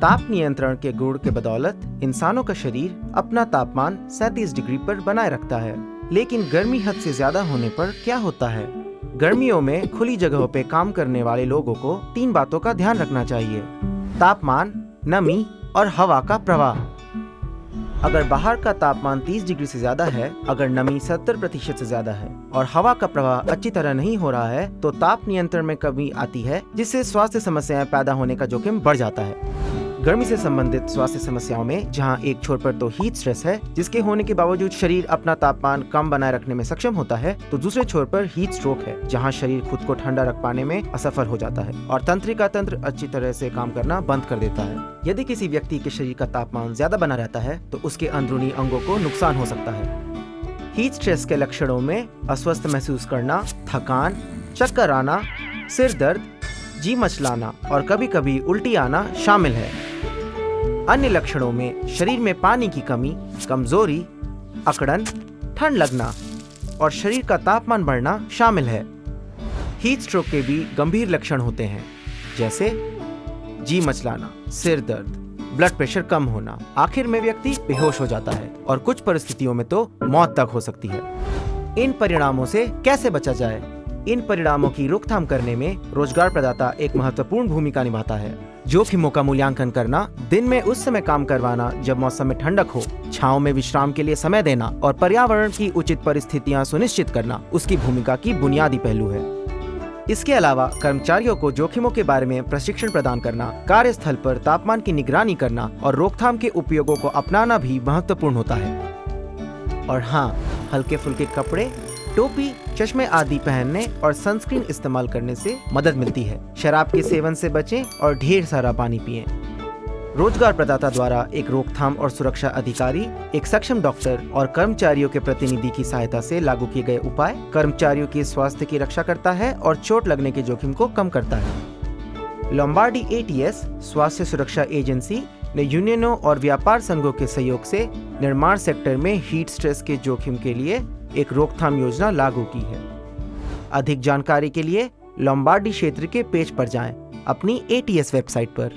ताप नियंत्रण के गुण के बदौलत इंसानों का शरीर अपना तापमान 37 डिग्री पर बनाए रखता है। लेकिन गर्मी हद से ज्यादा होने पर क्या होता है? गर्मियों में खुली जगहों पे काम करने वाले लोगों को 3 बातों का ध्यान रखना चाहिए: तापमान, नमी और हवा का प्रवाह। अगर बाहर का तापमान 30 डिग्री से ज्यादा है, अगर नमी 70% से ज्यादा है और हवा का प्रवाह अच्छी तरह नहीं हो रहा है तो ताप नियंत्रण में कमी आती है, जिससे स्वास्थ्य समस्याएं पैदा होने का जोखिम बढ़ जाता है। गर्मी से संबंधित स्वास्थ्य समस्याओं में जहां एक छोर पर तो हीट स्ट्रेस है, जिसके होने के बावजूद शरीर अपना तापमान कम बनाए रखने में सक्षम होता है, तो दूसरे छोर पर हीट स्ट्रोक है, जहां शरीर खुद को ठंडा रख पाने में असफल हो जाता है और तंत्रिका तंत्र अच्छी तरह से काम करना बंद कर देता है। यदि किसी व्यक्ति के शरीर का तापमान ज्यादा बना रहता है तो उसके अंदरूनी अंगों को नुकसान हो सकता है। हीट स्ट्रेस के लक्षणों में अस्वस्थ महसूस करना, थकान, चक्कर आना, सिर दर्द, जी मचलाना और कभी कभी उल्टी आना शामिल है। अन्य लक्षणों में शरीर में पानी की कमी, कमजोरी, अकड़न, ठंड लगना और शरीर का तापमान बढ़ना शामिल है। हीट स्ट्रोक के भी गंभीर लक्षण होते हैं, जैसे जी मचलाना, सिर दर्द, ब्लड प्रेशर कम होना, आखिर में व्यक्ति बेहोश हो जाता है और कुछ परिस्थितियों में तो मौत तक हो सकती है। इन परिणामों से कैसे बचा जाए? इन परिणामों की रोकथाम करने में रोजगार प्रदाता एक महत्वपूर्ण भूमिका निभाता है। जोखिमों का मूल्यांकन करना, दिन में उस समय काम करवाना जब मौसम में ठंडक हो, छांव में विश्राम के लिए समय देना और पर्यावरण की उचित परिस्थितियां सुनिश्चित करना उसकी भूमिका की बुनियादी पहलू है। इसके अलावा कर्मचारियों को जोखिमों के बारे में प्रशिक्षण प्रदान करना, कार्यस्थल पर तापमान की निगरानी करना और रोकथाम के उपयोगों को अपनाना भी महत्वपूर्ण होता है। और हाँ, हल्के फुल्के कपड़े, टोपी, चश्मे आदि पहनने और सनस्क्रीन इस्तेमाल करने से मदद मिलती है। शराब के सेवन से बचें और ढेर सारा पानी पिएं। रोजगार प्रदाता द्वारा एक रोकथाम और सुरक्षा अधिकारी, एक सक्षम डॉक्टर और कर्मचारियों के प्रतिनिधि की सहायता से लागू किए गए उपाय कर्मचारियों के स्वास्थ्य की रक्षा करता है और चोट लगने के जोखिम को कम करता है। लोम्बार्डी ATS स्वास्थ्य सुरक्षा एजेंसी ने यूनियनों और व्यापार संघों के सहयोग से निर्माण सेक्टर में हीट स्ट्रेस के जोखिम के लिए एक रोकथाम योजना लागू की है। अधिक जानकारी के लिए लोम्बार्डी क्षेत्र के पेज पर जाएं, अपनी ATS वेबसाइट पर।